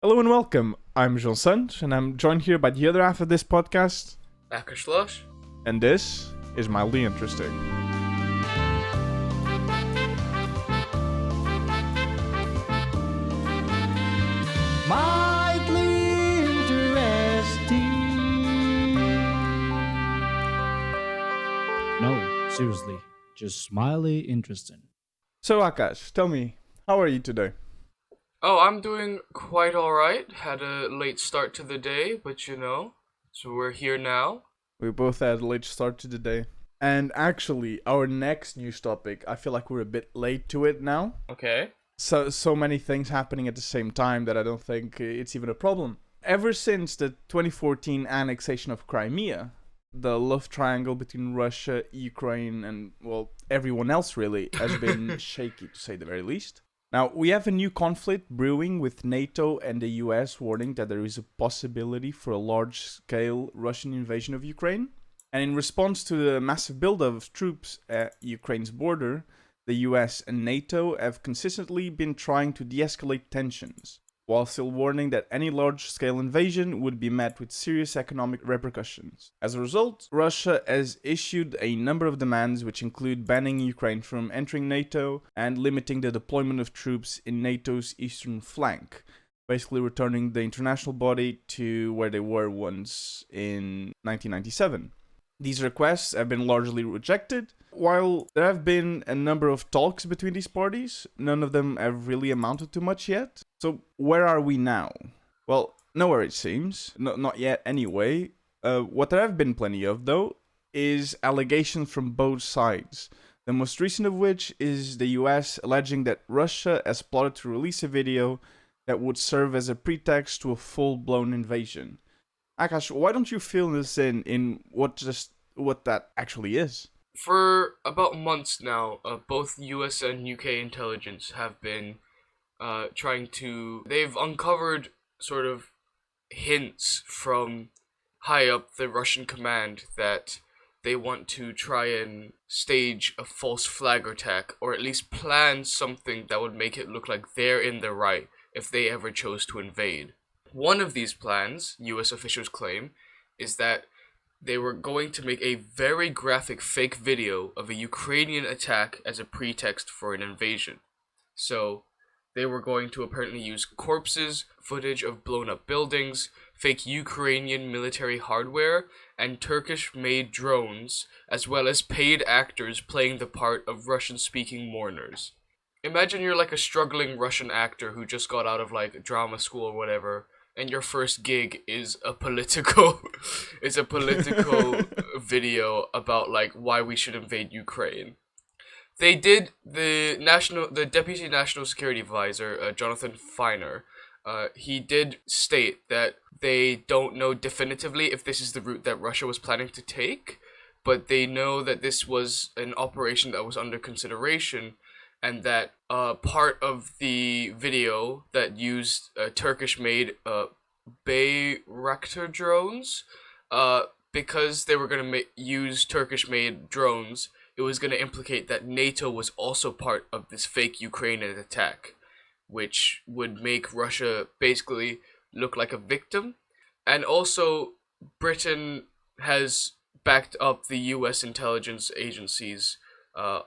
Hello and welcome. I'm Jean Sant, and I'm joined here by the other half of this podcast, Akashlosh? and this is mildly interesting. Mildly interesting. No, seriously, just mildly interesting. So Akash, tell me, how are you today? Oh, I'm doing quite alright. Had a late start to the day, but so we're here now. We both had a late start to the day. And actually, our next news topic, I feel like we're a bit late to it now. Okay. So many things happening at the same time that I don't think it's even a problem. Ever since the 2014 annexation of Crimea, the love triangle between Russia, Ukraine, and, well, everyone else really has been shaky, to say the very least. Now, we have a new conflict brewing with NATO and the US warning that there is a possibility for a large-scale Russian invasion of Ukraine. And in response to the massive buildup of troops at Ukraine's border, the US and NATO have consistently been trying to de-escalate tensions, while still warning that any large-scale invasion would be met with serious economic repercussions. As a result, Russia has issued a number of demands which include banning Ukraine from entering NATO and limiting the deployment of troops in NATO's eastern flank, basically returning the international body to where they were once in 1997. These requests have been largely rejected. While there have been a number of talks between these parties, none of them have really amounted to much yet. So where are we now? Well, nowhere it seems. Not yet anyway. What there have been plenty of, though, is allegations from both sides. The most recent of which is the US alleging that Russia has plotted to release a video that would serve as a pretext to a full-blown invasion. Akash, why don't you fill this in what that actually is? For about months now, both US and UK intelligence have been they've uncovered sort of hints from high up the Russian command that they want to try and stage a false flag attack, or at least plan something that would make it look like they're in the right if they ever chose to invade. One of these plans, US officials claim, is that they were going to make a very graphic fake video of a Ukrainian attack as a pretext for an invasion. So, they were going to apparently use corpses, footage of blown up buildings, fake Ukrainian military hardware, and Turkish-made drones, as well as paid actors playing the part of Russian-speaking mourners. Imagine you're like a struggling Russian actor who just got out of like drama school or whatever, and your first gig is a political video about like why we should invade Ukraine. They did the Deputy National Security Advisor, Jonathan Feiner, he did state that they don't know definitively if this is the route that Russia was planning to take, but they know that this was an operation that was under consideration, and that part of the video that used Turkish-made Bayraktar drones, because they were going to use Turkish-made drones, it was going to implicate that NATO was also part of this fake Ukrainian attack, which would make Russia basically look like a victim. And also, Britain has backed up the US intelligence agencies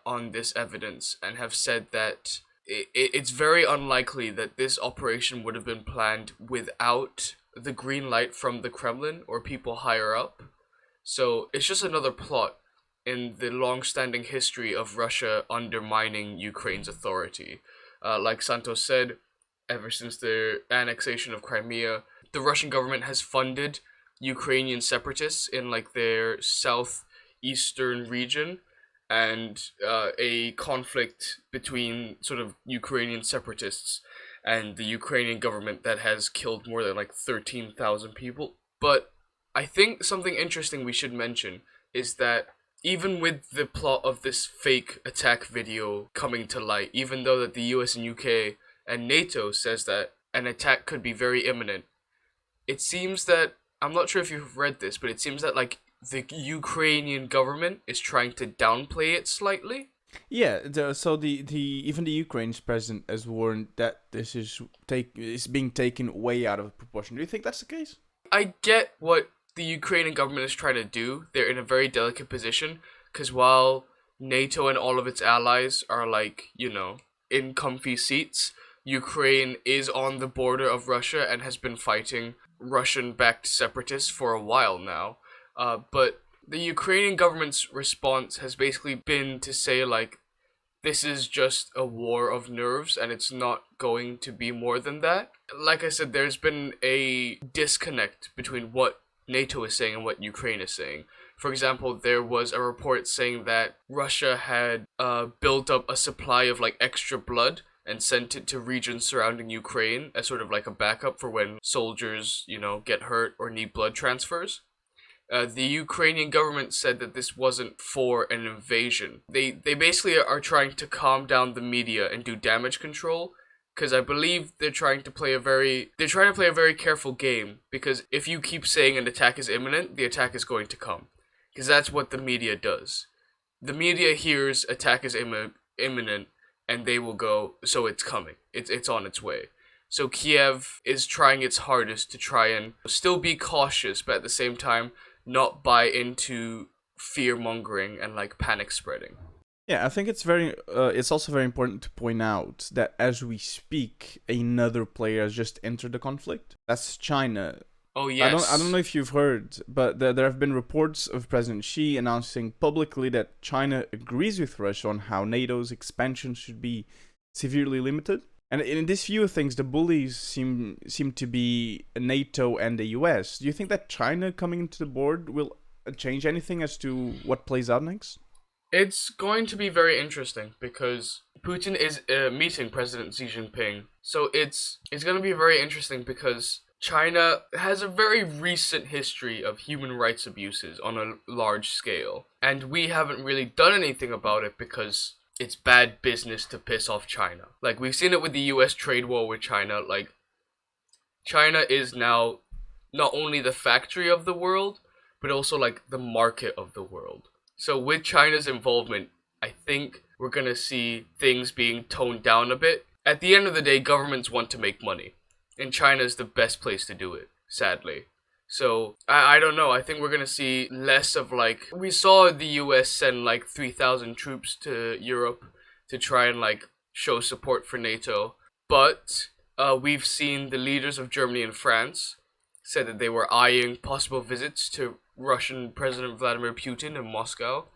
on this evidence and have said that it's very unlikely that this operation would have been planned without the green light from the Kremlin or people higher up. So it's just another plot in the long-standing history of Russia undermining Ukraine's authority. Like Santos said, ever since the annexation of Crimea, the Russian government has funded Ukrainian separatists in like their southeastern region, and a conflict between sort of Ukrainian separatists and the Ukrainian government that has killed more than like 13,000 people. But I think something interesting we should mention is that even with the plot of this fake attack video coming to light, even though that the US and UK and NATO says that an attack could be very imminent, it seems that, I'm not sure if you've read this, but it seems that like the Ukrainian government is trying to downplay it slightly. Yeah, the even the Ukraine's president has warned that this is being taken way out of proportion. Do you think that's the case? I get what the Ukrainian government is trying to do. They're in a very delicate position because while NATO and all of its allies are like, in comfy seats, Ukraine is on the border of Russia and has been fighting Russian-backed separatists for a while now. But the Ukrainian government's response has basically been to say, like, this is just a war of nerves and it's not going to be more than that. Like I said, there's been a disconnect between what NATO is saying and what Ukraine is saying. For example, there was a report saying that Russia had built up a supply of like extra blood and sent it to regions surrounding Ukraine as sort of like a backup for when soldiers, get hurt or need blood transfers. The Ukrainian government said that this wasn't for an invasion. They basically are trying to calm down the media and do damage control, because I believe they're trying to play a very careful game, because if you keep saying an attack is imminent, the attack is going to come, because that's what the media does. The media hears attack is imminent and they will go, so it's coming. It's on its way. So Kiev is trying its hardest to try and still be cautious, but at the same time not buy into fear mongering and like panic spreading. Yeah, I think it's also very important to point out that as we speak, another player has just entered the conflict. That's China. Oh yes. I don't know if you've heard, but there have been reports of President Xi announcing publicly that China agrees with Russia on how NATO's expansion should be severely limited. And in this view of things, the bullies seem to be NATO and the US. Do you think that China coming into the board will change anything as to what plays out next? It's going to be very interesting because Putin is meeting President Xi Jinping. So it's going to be very interesting because China has a very recent history of human rights abuses on a large scale. And we haven't really done anything about it because it's bad business to piss off China. Like, we've seen it with the US trade war with China. Like, China is now not only the factory of the world, but also, like, the market of the world. So with China's involvement, I think we're gonna see things being toned down a bit. At the end of the day, governments want to make money. And China is the best place to do it, sadly. So, I don't know, I think we're gonna see less of like, we saw the US send like 3,000 troops to Europe to try and like show support for NATO. But we've seen the leaders of Germany and France said that they were eyeing possible visits to Russian President Vladimir Putin in Moscow.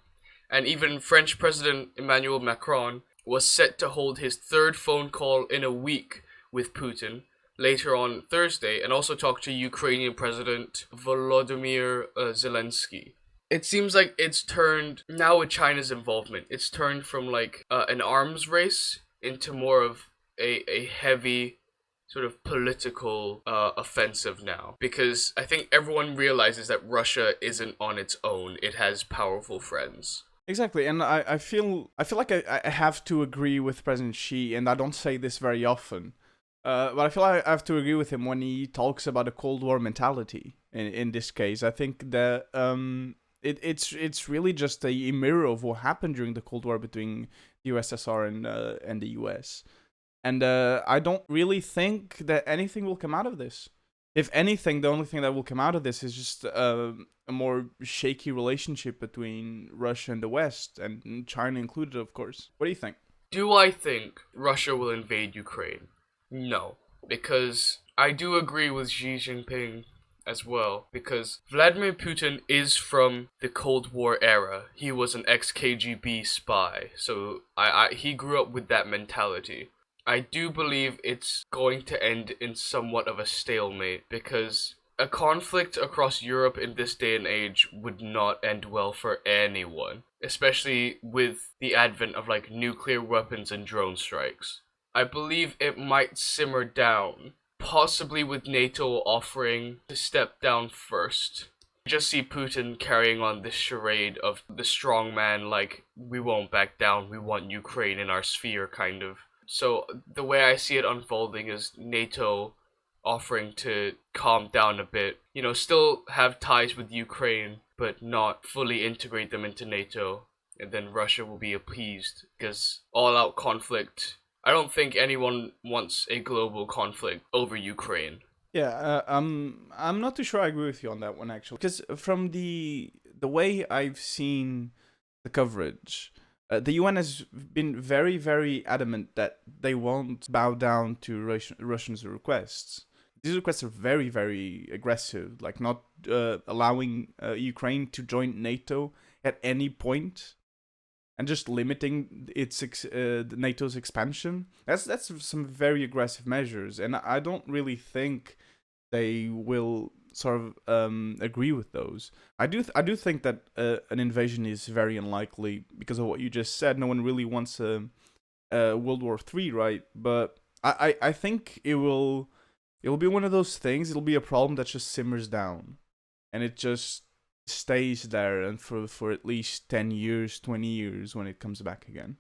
And even French President Emmanuel Macron was set to hold his third phone call in a week with Putin later on Thursday, and also talk to Ukrainian President Volodymyr Zelensky. It seems like it's turned, now with China's involvement, it's turned from like an arms race into more of a heavy sort of political offensive now. Because I think everyone realizes that Russia isn't on its own, it has powerful friends. Exactly, and I feel like I have to agree with President Xi, and I don't say this very often. But I feel like I have to agree with him when he talks about a Cold War mentality. In this case, I think that it's really just a mirror of what happened during the Cold War between the USSR and the US. And I don't really think that anything will come out of this. If anything, the only thing that will come out of this is just a more shaky relationship between Russia and the West, and China included, of course. What do you think? Do I think Russia will invade Ukraine? No, because I do agree with Xi Jinping as well, because Vladimir Putin is from the Cold War era. He was an ex-KGB spy, so he grew up with that mentality. I do believe it's going to end in somewhat of a stalemate, because a conflict across Europe in this day and age would not end well for anyone, especially with the advent of like nuclear weapons and drone strikes. I believe it might simmer down, possibly with NATO offering to step down first. Just see Putin carrying on this charade of the strong man, like, we won't back down, we want Ukraine in our sphere, kind of. So the way I see it unfolding is NATO offering to calm down a bit, still have ties with Ukraine, but not fully integrate them into NATO. and then Russia will be appeased, because all-out conflict. I don't think anyone wants a global conflict over Ukraine. Yeah, I'm not too sure I agree with you on that one actually, because from the way I've seen the coverage, the UN has been very, very adamant that they won't bow down to Russians' requests. These requests are very, very aggressive, like not allowing Ukraine to join NATO at any point, and just limiting NATO's expansion. That's some very aggressive measures, and I don't really think they will sort of agree with those. I do think that an invasion is very unlikely because of what you just said. No one really wants a World War III, right? But I think it'll be one of those things. It'll be a problem that just simmers down, and it just stays there and for at least 10 years, 20 years when it comes back again.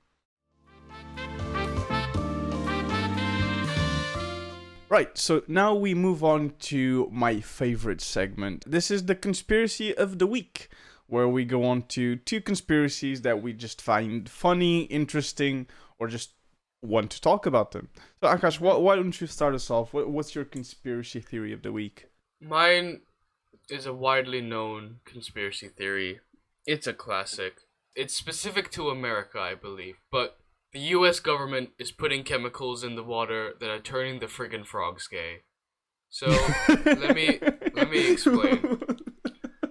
Right, so now we move on to my favorite segment. This is the conspiracy of the week, where we go on to 2 conspiracies that we just find funny, interesting, or just want to talk about them. So Akash, why don't you start us off? What's your conspiracy theory of the week? Mine is a widely known conspiracy theory. It's a classic. It's specific to America, I believe, but the US government is putting chemicals in the water that are turning the friggin' frogs gay. So, let me explain.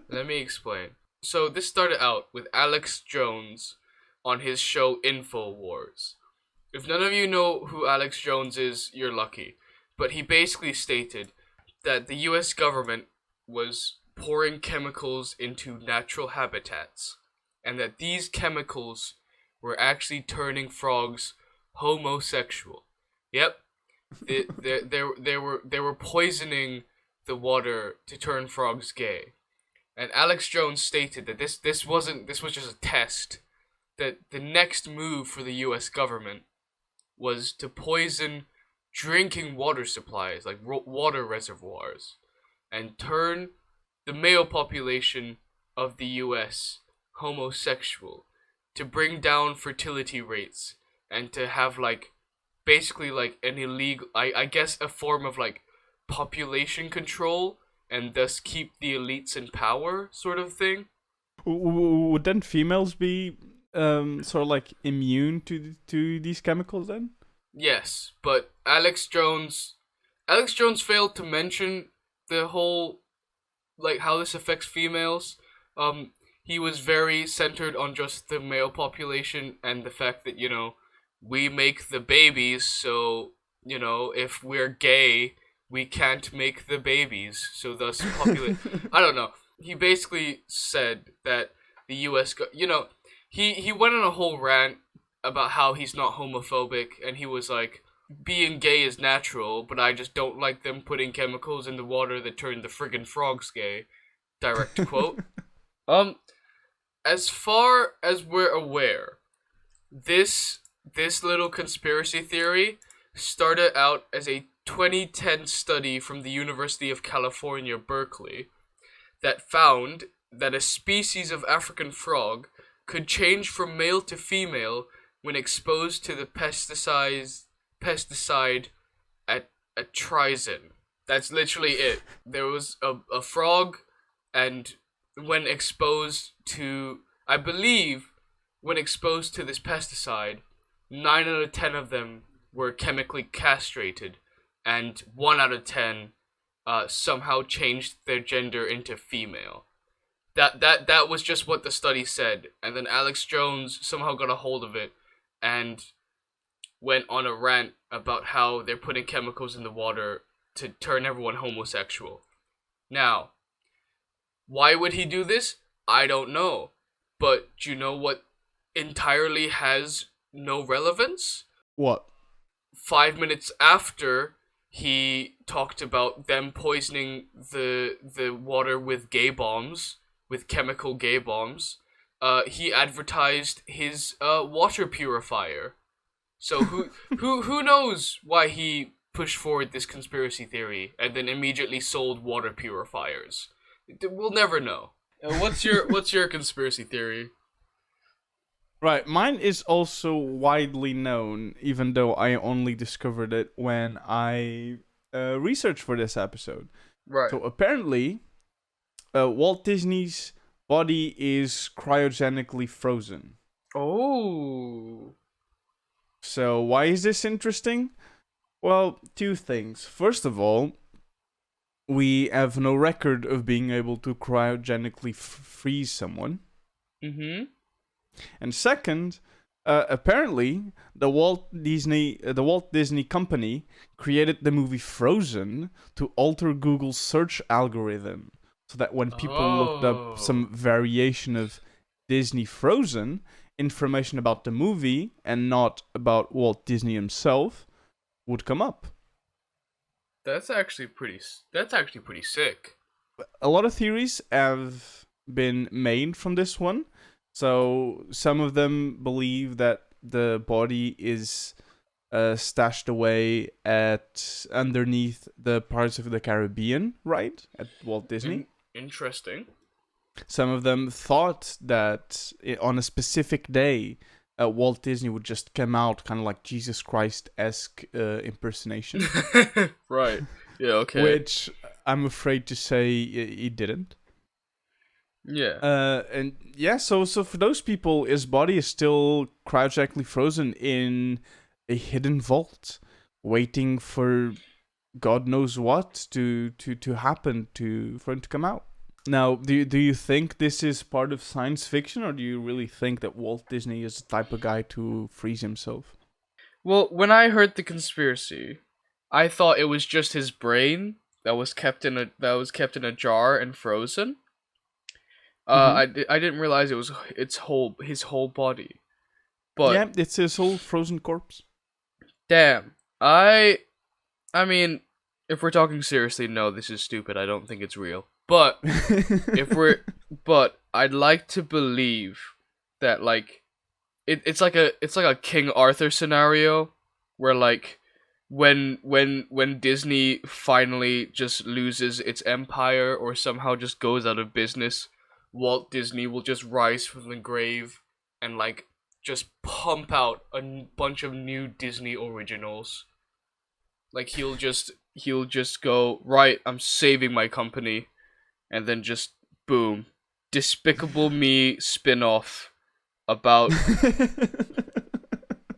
Let me explain. So, this started out with Alex Jones on his show InfoWars. If none of you know who Alex Jones is, you're lucky. But he basically stated that the US government was pouring chemicals into natural habitats, and that these chemicals were actually turning frogs homosexual. Yep, they were poisoning the water to turn frogs gay. And Alex Jones stated that this was just a test. That the next move for the U.S. government was to poison drinking water supplies, like water reservoirs, and turn the male population of the U.S. homosexual, to bring down fertility rates, and to have basically an illegal, I guess a form of population control, and thus keep the elites in power, sort of thing. Would then females be sort of immune to these chemicals then? Yes, but Alex Jones failed to mention the whole how this affects females. He was very centered on just the male population and the fact that, we make the babies, so, if we're gay, we can't make the babies, so thus I don't know. He basically said that the U.S. He went on a whole rant about how he's not homophobic, and he was like, being gay is natural, but I just don't like them putting chemicals in the water that turn the friggin' frogs gay. Direct quote. As far as we're aware, this little conspiracy theory started out as a 2010 study from the University of California, Berkeley, that found that a species of African frog could change from male to female when exposed to the pesticide atrazine. That's literally it. There was a frog, and when exposed to this pesticide, 9 out of 10 of them were chemically castrated, and 1 out of 10 somehow changed their gender into female. That was just what the study said, and then Alex Jones somehow got a hold of it and went on a rant about how they're putting chemicals in the water to turn everyone homosexual. Now, why would he do this? I don't know. But do you know what entirely has no relevance? What? 5 minutes after he talked about them poisoning the water with gay bombs, with chemical gay bombs, he advertised his water purifier. So who knows why he pushed forward this conspiracy theory and then immediately sold water purifiers? We'll never know. What's your conspiracy theory? Right, mine is also widely known, even though I only discovered it when I researched for this episode. Right. So apparently, Walt Disney's body is cryogenically frozen. Oh. So why is this interesting? Well, two things. First of all, we have no record of being able to cryogenically freeze someone. Mm-hmm. And second, apparently the Walt Disney Company created the movie Frozen to alter Google's search algorithm, so that when people looked up some variation of Disney Frozen, information about the movie and not about Walt Disney himself would come up. That's actually pretty sick. A lot of theories have been made from this one. So some of them believe that the body is stashed away at underneath the Pirates of the Caribbean, right? At Walt Disney. Interesting. Some of them thought that on a specific day, Walt Disney would just come out kind of like Jesus Christ-esque impersonation. Right. Yeah, okay. Which I'm afraid to say he didn't. Yeah. And yeah, so for those people, his body is still cryogenically frozen in a hidden vault, waiting for God knows what to happen for him to come out. Now, do you think this is part of science fiction, or do you really think that Walt Disney is the type of guy to freeze himself? Well, when I heard the conspiracy, I thought it was just his brain that was kept in a jar and frozen. I didn't realize it was his whole body. But yeah, it's his whole frozen corpse. Damn. I mean, if we're talking seriously, no, this is stupid. I don't think it's real. But but I'd like to believe that like it's like a King Arthur scenario where like when Disney finally just loses its empire or somehow just goes out of business, Walt Disney will just rise from the grave and like just pump out a bunch of new Disney originals. Like he'll just go, right, I'm saving my company, and then just boom, Despicable Me spin-off about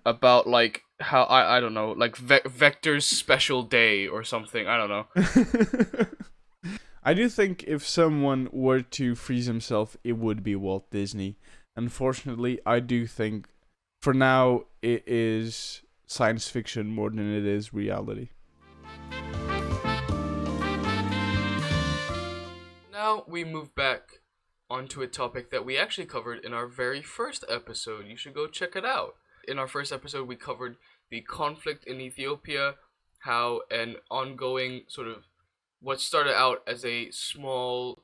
about like how I don't know, like Vector's special day or something. I don't know. I do think if someone were to freeze himself, it would be Walt Disney. Unfortunately, I do think for now it is science fiction more than it is reality. Now we move back onto a topic that we actually covered in our very first episode. You should go check it out. In our first episode, we covered the conflict in Ethiopia, how an ongoing sort of what started out as a small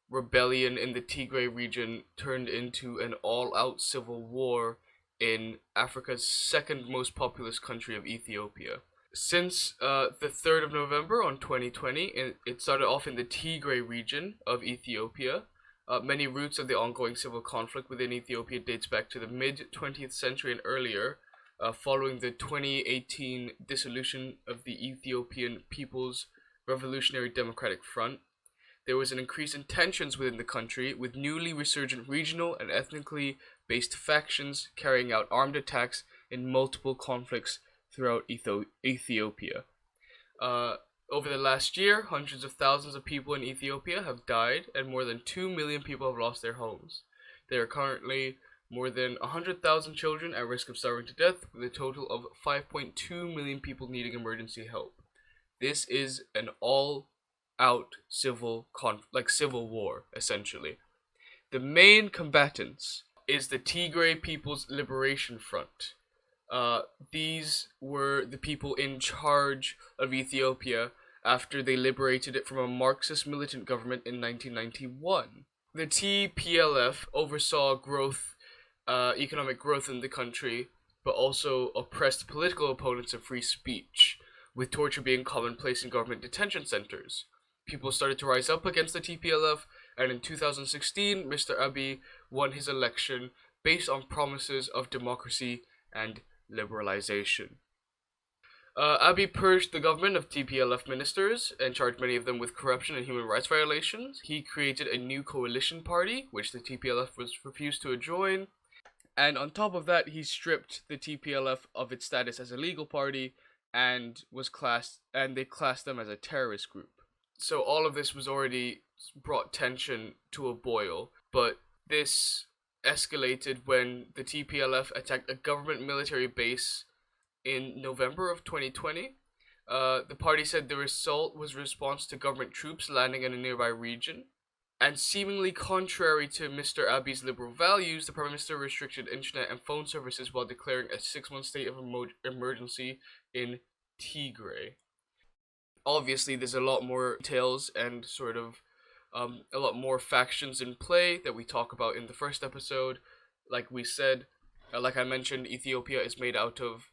rebellion in the Tigray region turned into an all-out civil war in Africa's second most populous country of Ethiopia. Since the 3rd of November on 2020, it started off in the Tigray region of Ethiopia. Many roots of the ongoing civil conflict within Ethiopia dates back to the mid-20th century and earlier, following the 2018 dissolution of the Ethiopian People's Revolutionary Democratic Front. There was an increase in tensions within the country, with newly resurgent regional and ethnically based factions carrying out armed attacks in multiple conflicts throughout Ethiopia. Over the last year, hundreds of thousands of people in Ethiopia have died, and more than 2 million people have lost their homes. There are currently more than 100,000 children at risk of starving to death, with a total of 5.2 million people needing emergency help. This is an all-out civil war, essentially. The main combatants is the Tigray People's Liberation Front. These were the people in charge of Ethiopia after they liberated it from a Marxist militant government in 1991. The TPLF oversaw economic growth in the country, but also oppressed political opponents and free speech, with torture being commonplace in government detention centers. People started to rise up against the TPLF, and in 2016, Mr. Abiy won his election based on promises of democracy and liberalization. Abiy purged the government of TPLF ministers and charged many of them with corruption and human rights violations. He created a new coalition party, which the TPLF was refused to join. And on top of that, he stripped the TPLF of its status as a legal party and they classed them as a terrorist group. So all of this was already brought tension to a boil, but this escalated when the TPLF attacked a government military base in November of 2020. The party said the assault was a response to government troops landing in a nearby region. And seemingly contrary to Mr. Abiy's liberal values, the Prime Minister restricted internet and phone services while declaring a 6-month state of emergency in Tigray. Obviously, there's a lot more details and sort of a lot more factions in play that we talk about in the first episode. Like we said, like I mentioned, Ethiopia is made out of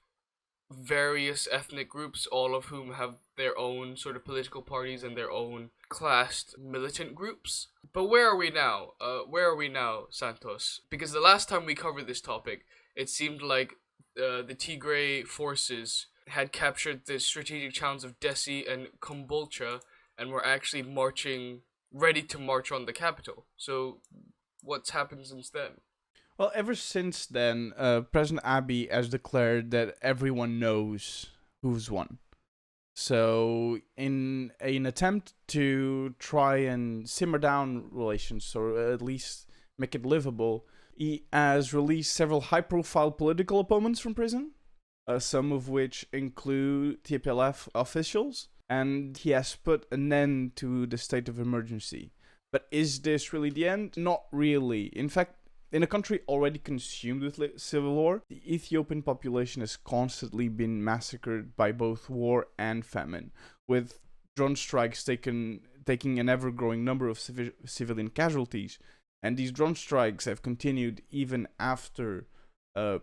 various ethnic groups, all of whom have their own sort of political parties and their own classed militant groups. But where are we now? Where are we now, Santos? Because the last time we covered this topic, it seemed like the Tigray forces had captured the strategic towns of Dessie and Kombolcha and were actually ready to march on the capital. So what's happened since then? Well, ever since then, President Abiy has declared that everyone knows who's won. So, in an attempt to try and simmer down relations, or at least make it livable, he has released several high-profile political opponents from prison, some of which include TPLF officials, and he has put an end to the state of emergency. But is this really the end? Not really. In fact, in a country already consumed with civil war, the Ethiopian population has constantly been massacred by both war and famine, with drone strikes taking an ever-growing number of civilian casualties. And these drone strikes have continued even after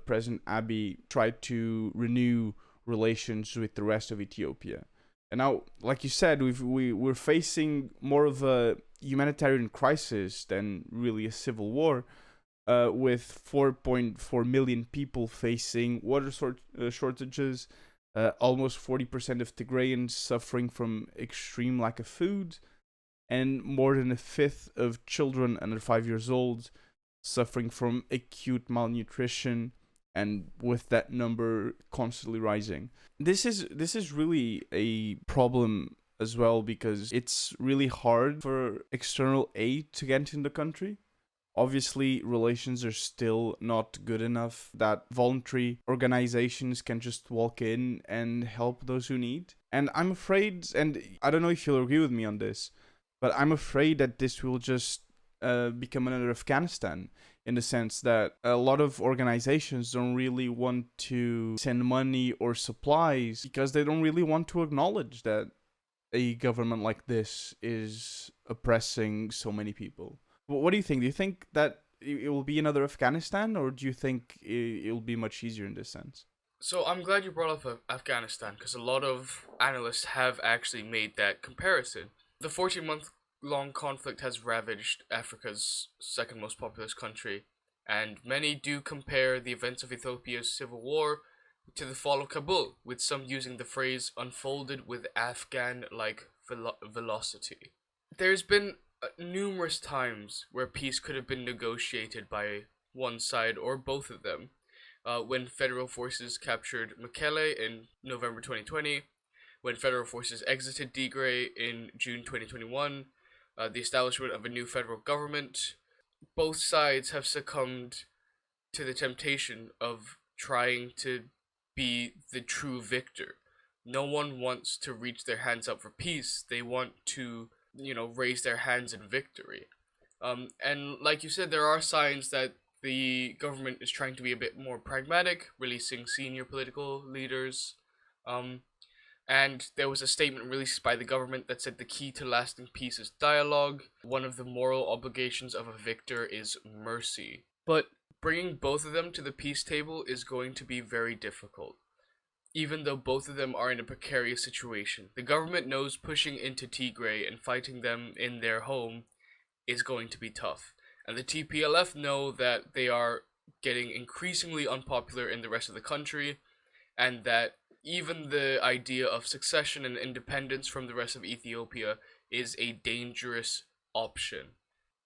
President Abiy tried to renew relations with the rest of Ethiopia. And now, like you said, we're facing more of a humanitarian crisis than really a civil war. With 4.4 million people facing water shortages, almost 40% of Tigrayans suffering from extreme lack of food, and more than a fifth of children under 5 years old suffering from acute malnutrition, and with that number constantly rising. This is really a problem as well, because it's really hard for external aid to get in the country. Obviously, relations are still not good enough that voluntary organizations can just walk in and help those who need. And I'm afraid, and I don't know if you'll agree with me on this, but I'm afraid that this will just become another Afghanistan, in the sense that a lot of organizations don't really want to send money or supplies because they don't really want to acknowledge that a government like this is oppressing so many people. What do you think? Do you think that it will be another Afghanistan, or do you think it will be much easier in this sense? So I'm glad you brought up Afghanistan, because a lot of analysts have actually made that comparison. The 14-month-long conflict has ravaged Africa's second most populous country, and many do compare the events of Ethiopia's civil war to the fall of Kabul, with some using the phrase unfolded with Afghan-like velocity. There's been numerous times where peace could have been negotiated by one side or both of them. When federal forces captured Mekelle in November 2020, when federal forces exited Tigray in June 2021, the establishment of a new federal government, both sides have succumbed to the temptation of trying to be the true victor. No one wants to reach their hands up for peace. They want to raise their hands in victory. And like you said, there are signs that the government is trying to be a bit more pragmatic, releasing senior political leaders. And there was a statement released by the government that said the key to lasting peace is dialogue. One of the moral obligations of a victor is mercy. But bringing both of them to the peace table is going to be very difficult. Even though both of them are in a precarious situation, the government knows pushing into Tigray and fighting them in their home is going to be tough. And the TPLF know that they are getting increasingly unpopular in the rest of the country, and that even the idea of succession and independence from the rest of Ethiopia is a dangerous option.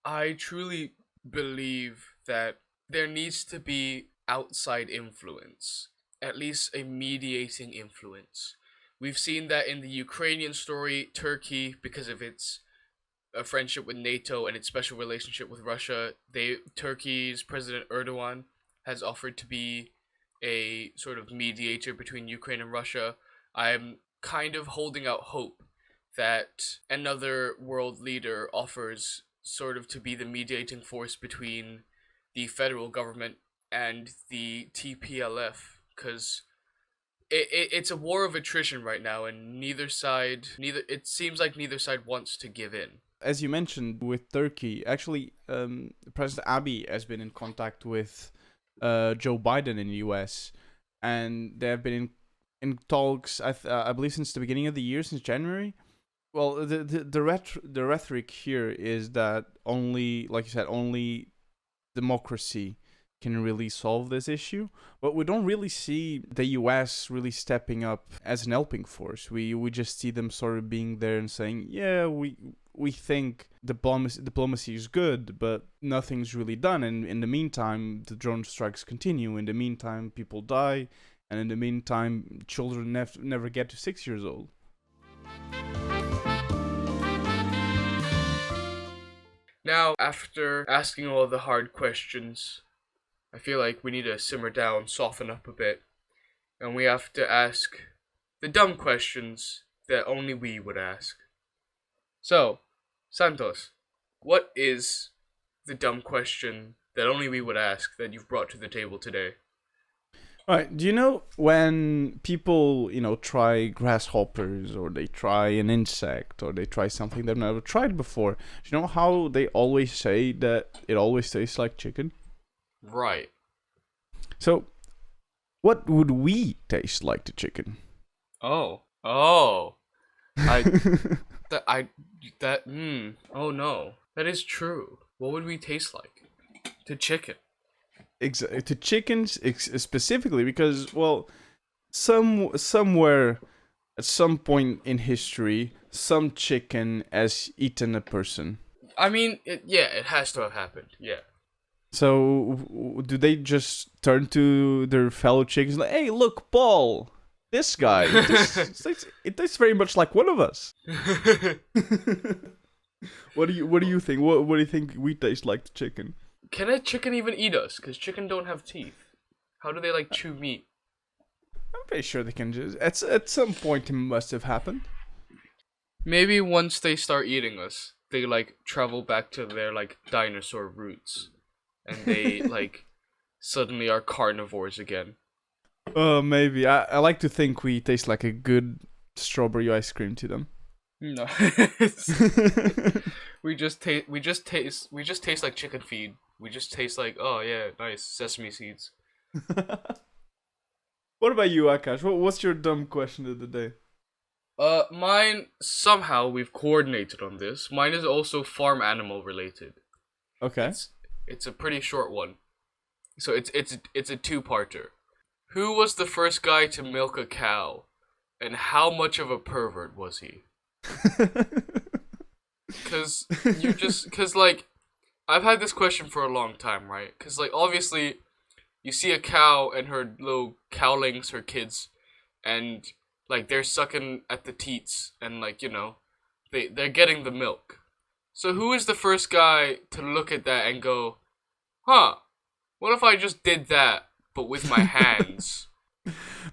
I truly believe that there needs to be outside influence, at least a mediating influence. We've seen that in the Ukrainian story, Turkey, because of its friendship with NATO and its special relationship with Russia, Turkey's President Erdogan has offered to be a sort of mediator between Ukraine and Russia. I'm kind of holding out hope that another world leader offers sort of to be the mediating force between the federal government and the TPLF, because it's a war of attrition right now, and it seems like neither side wants to give in. As you mentioned with Turkey, actually, President Abiy has been in contact with Joe Biden in the US, and they have been in talks, I believe, since the beginning of the year, since January. Well, the rhetoric here is that only, like you said, only democracy can really solve this issue, but we don't really see the US really stepping up as an helping force. We just see them sort of being there and saying, yeah, we think diplomacy is good, but nothing's really done. And in the meantime, the drone strikes continue. In the meantime, people die, and in the meantime, children never get to 6 years old. Now, after asking all the hard questions, I feel like we need to simmer down, soften up a bit, and we have to ask the dumb questions that only we would ask. So, Santos, what is the dumb question that only we would ask that you've brought to the table today? Alright, do you know when people, try grasshoppers, or they try an insect, or they try something they've never tried before, do you know how they always say that it always tastes like chicken? Right. So, what would we taste like to chicken? Oh, no, that is true. What would we taste like to chicken? To chickens specifically, because, well, somewhere at some point in history, some chicken has eaten a person. I mean, it has to have happened, yeah. So, do they just turn to their fellow chickens like, hey, look, Paul, this guy, it tastes very much like one of us. What do you think? What do you think we taste like to chicken? Can a chicken even eat us? Because chicken don't have teeth. How do they, chew meat? I'm pretty sure they can just... At some point it must have happened. Maybe once they start eating us, they, travel back to their, dinosaur roots. And they, suddenly are carnivores again. Maybe. I like to think we taste like a good strawberry ice cream to them. No. we just taste like chicken feed. We just taste like, oh yeah, nice sesame seeds. What about you, Akash? What's your dumb question of the day? Mine, somehow we've coordinated on this. Mine is also farm animal related. Okay. It's a pretty short one. So it's a two-parter. Who was the first guy to milk a cow? And how much of a pervert was he? Cause I've had this question for a long time, right? Cause obviously you see a cow and her little cowlings, her kids, and they're sucking at the teats and they're getting the milk. So who is the first guy to look at that and go, huh, what if I just did that but with my hands?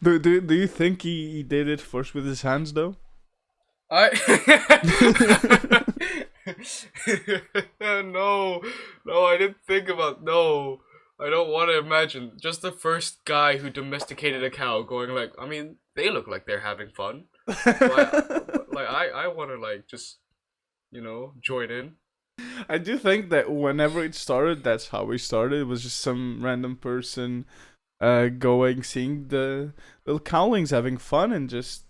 Do you think he did it first with his hands though? No, I didn't think about, no, I don't want to imagine just the first guy who domesticated a cow going I mean, they look like they're having fun. I want to just, join in. I do think that whenever it started, that's how it started. It was just some random person seeing the little cowlings having fun and just,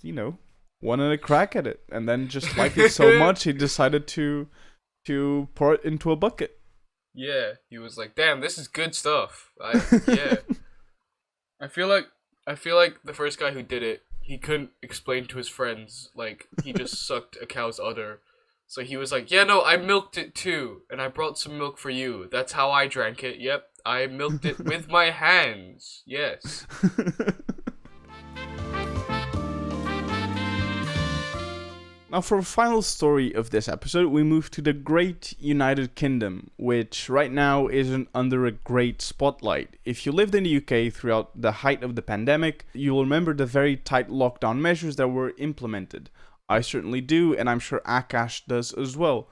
wanted a crack at it, and then just liked it so much he decided to pour it into a bucket. Yeah, he was like, "Damn, this is good stuff." Yeah. I feel like the first guy who did it, he couldn't explain to his friends, like he just sucked a cow's udder. So he was like, "Yeah, no, I milked it too, and I brought some milk for you. That's how I drank it. Yep, I milked it with my hands. Yes." Now, for a final story of this episode, we move to the Great United Kingdom, which right now isn't under a great spotlight. If you lived in the UK throughout the height of the pandemic, you'll remember the very tight lockdown measures that were implemented. I certainly do, and I'm sure Akash does as well.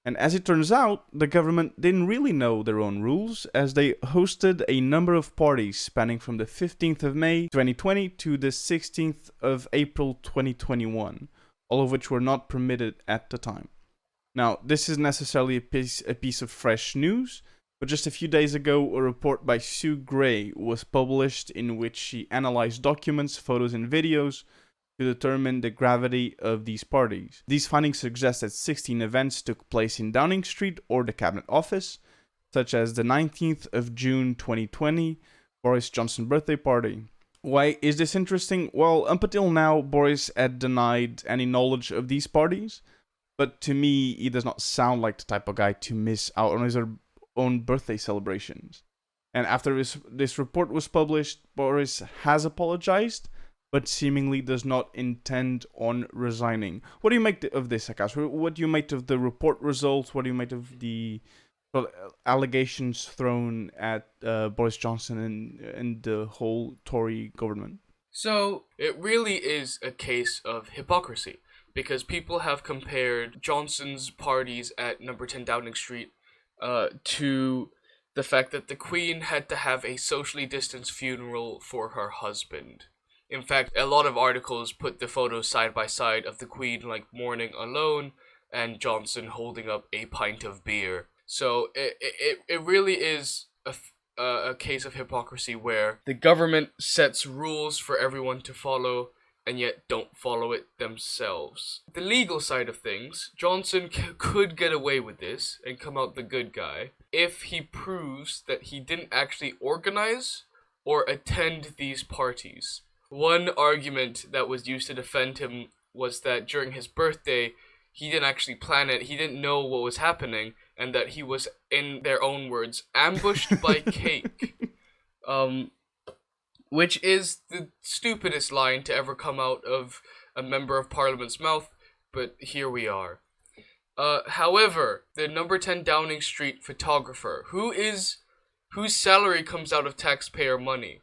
And as it turns out, the government didn't really know their own rules, as they hosted a number of parties spanning from the 15th of May 2020 to the 16th of April 2021. All of which were not permitted at the time. Now, this isn't necessarily a piece of fresh news, but just a few days ago, a report by Sue Gray was published in which she analyzed documents, photos, and videos to determine the gravity of these parties. These findings suggest that 16 events took place in Downing Street or the Cabinet Office, such as the 19th of June 2020 Boris Johnson birthday party. Why is this interesting? Well, up until now, Boris had denied any knowledge of these parties, but to me, he does not sound like the type of guy to miss out on his own birthday celebrations. And after this report was published, Boris has apologized, but seemingly does not intend on resigning. What do you make of this, Akash? What do you make of the report results? What do you make of the allegations thrown at Boris Johnson and the whole Tory government? So, it really is a case of hypocrisy, because people have compared Johnson's parties at number 10 Downing Street to the fact that the Queen had to have a socially distanced funeral for her husband. In fact, a lot of articles put the photos side by side of the Queen like mourning alone and Johnson holding up a pint of beer. So it really is a case of hypocrisy where the government sets rules for everyone to follow and yet don't follow it themselves. The legal side of things, Johnson could get away with this and come out the good guy if he proves that he didn't actually organize or attend these parties. One argument that was used to defend him was that during his birthday, he didn't actually plan it, he didn't know what was happening, and that he was, in their own words, ambushed by cake. Which is the stupidest line to ever come out of a member of Parliament's mouth, but here we are. However, the number 10 Downing Street photographer, whose salary comes out of taxpayer money,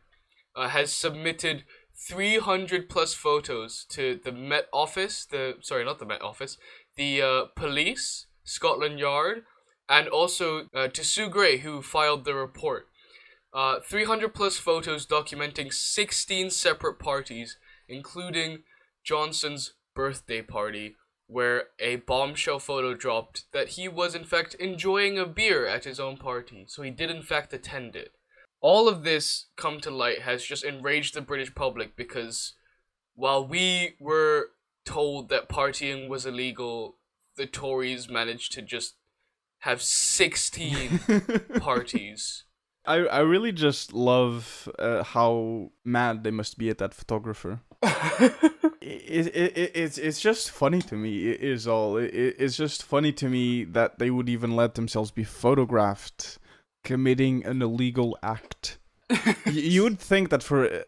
has submitted 300 plus photos to the Met Office, the police, Scotland Yard, and also to Sue Gray, who filed the report. 300 plus photos documenting 16 separate parties, including Johnson's birthday party, where a bombshell photo dropped that he was in fact enjoying a beer at his own party, so he did in fact attend it. All of this come to light has just enraged the British public because while we were told that partying was illegal, the Tories managed to just have 16 parties. I really just love how mad they must be at that photographer. It's just funny to me. It is all. It's just funny to me that they would even let themselves be photographed committing an illegal act. You would think that for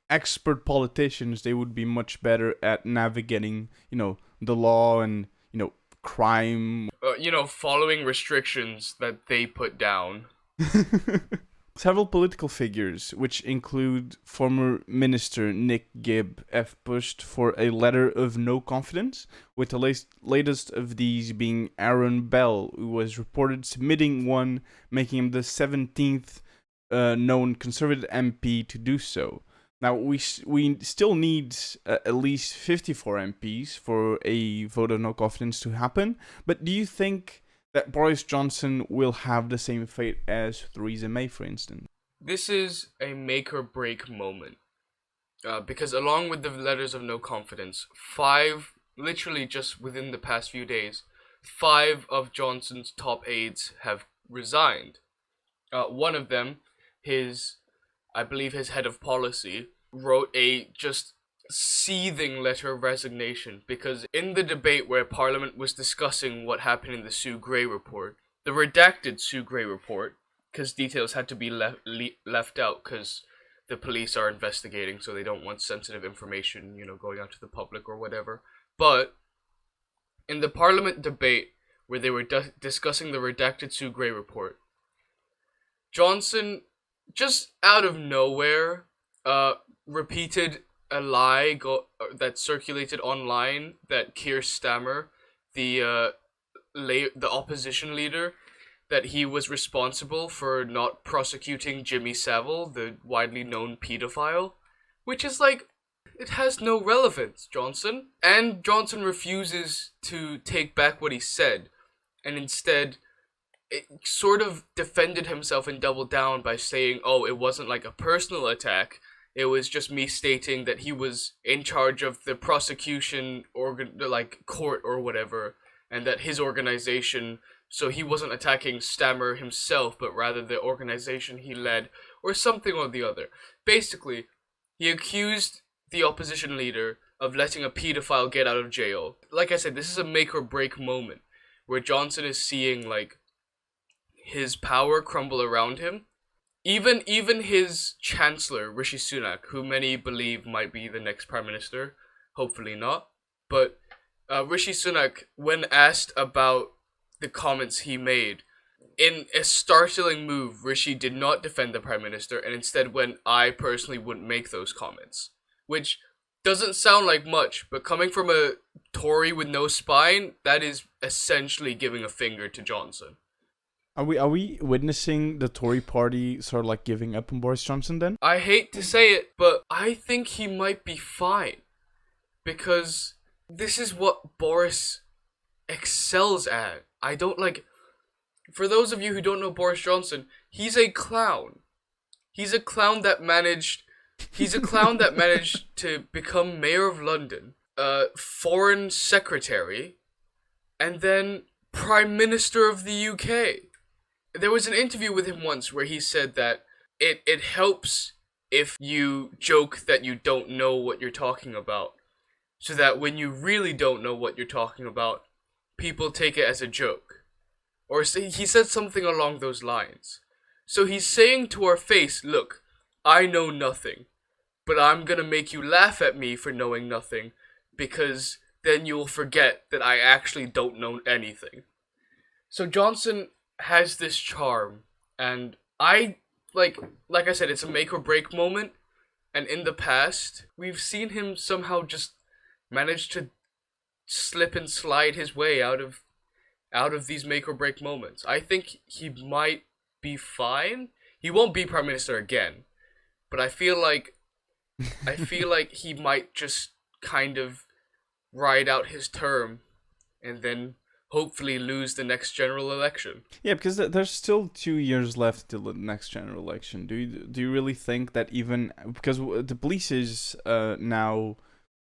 expert politicians, they would be much better at navigating, the law and crime. Following restrictions that they put down. Several political figures, which include former Minister Nick Gibb, have pushed for a letter of no confidence, with the latest of these being Aaron Bell, who was reported submitting one, making him the 17th known Conservative MP to do so. Now, we still need at least 54 MPs for a vote of no confidence to happen, but do you think that Boris Johnson will have the same fate as Theresa May, for instance? This is a make or break moment. Because along with the letters of no confidence, literally just within the past few days, 5 of Johnson's top aides have resigned. One of them, I believe his head of policy, wrote a just seething letter of resignation because in the debate where Parliament was discussing what happened in the Sue Gray report, the redacted Sue Gray report, because details had to be left out because the police are investigating, so they don't want sensitive information, going out to the public or whatever. But in the Parliament debate where they were discussing the redacted Sue Gray report, Johnson, just out of nowhere, repeated a lie that circulated online that Keir Starmer, the opposition leader, that he was responsible for not prosecuting Jimmy Savile, the widely known pedophile, which is like, it has no relevance, Johnson. And Johnson refuses to take back what he said, and instead it sort of defended himself and doubled down by saying, oh, it wasn't like a personal attack, it was just me stating that he was in charge of the prosecution court or whatever, and that his organization, so he wasn't attacking Stammer himself, but rather the organization he led, or something or the other. Basically, he accused the opposition leader of letting a pedophile get out of jail. Like I said, this is a make or break moment where Johnson is seeing his power crumble around him. Even his chancellor, Rishi Sunak, who many believe might be the next prime minister, hopefully not, but Rishi Sunak, when asked about the comments he made, in a startling move, Rishi did not defend the prime minister and instead went, I personally wouldn't make those comments. Which doesn't sound like much, but coming from a Tory with no spine, that is essentially giving a finger to Johnson. Are we witnessing the Tory party sort of giving up on Boris Johnson then? I hate to say it, but I think he might be fine. Because this is what Boris excels at. For those of you who don't know Boris Johnson, he's a clown. He's a clown that managed to become mayor of London, foreign secretary, and then prime minister of the UK. There was an interview with him once where he said that it helps if you joke that you don't know what you're talking about, so that when you really don't know what you're talking about, people take it as a joke. Or he said something along those lines. So he's saying to our face, look, I know nothing, but I'm gonna make you laugh at me for knowing nothing, because then you'll forget that I actually don't know anything. So Johnson has this charm, and like I said, it's a make or break moment, and in the past, we've seen him somehow just manage to slip and slide his way out of these make or break moments. I think he might be fine. He won't be prime minister again, but I feel like he might just kind of ride out his term and then hopefully lose the next general election. Yeah, because there's still 2 years left till the next general election. Do you really think that even because the police is now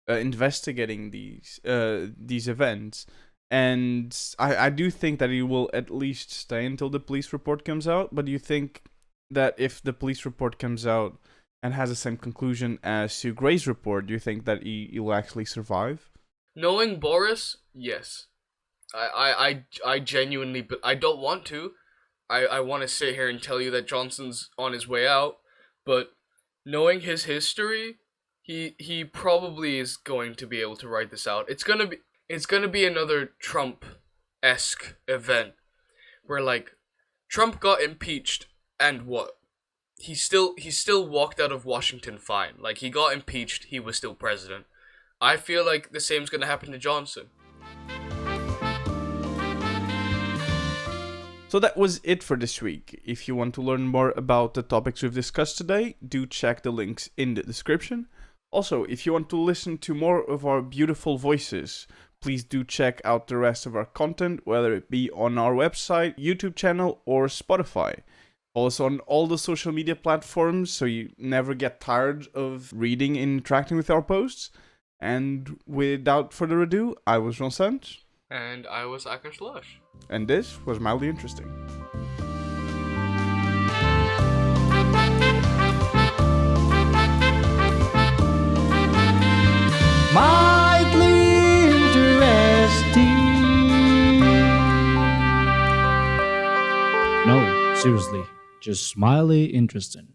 investigating these events, and I do think that he will at least stay until the police report comes out. But do you think that if the police report comes out and has the same conclusion as Sue Gray's report, do you think that he will actually survive? Knowing Boris, yes. I genuinely, but I don't want to. I want to sit here and tell you that Johnson's on his way out, but knowing his history, he probably is going to be able to ride this out. It's gonna be another Trump-esque event where Trump got impeached and what? He still walked out of Washington fine. He got impeached, he was still president. I feel like the same's gonna happen to Johnson. So that was it for this week. If you want to learn more about the topics we've discussed today, do check the links in the description. Also, if you want to listen to more of our beautiful voices, please do check out the rest of our content, whether it be on our website, YouTube channel, or Spotify. Follow us on all the social media platforms so you never get tired of reading and interacting with our posts. And without further ado, I was Vincent. And I was Akash Lush. And this was Mildly Interesting. Mildly interesting. No, seriously, just mildly interesting.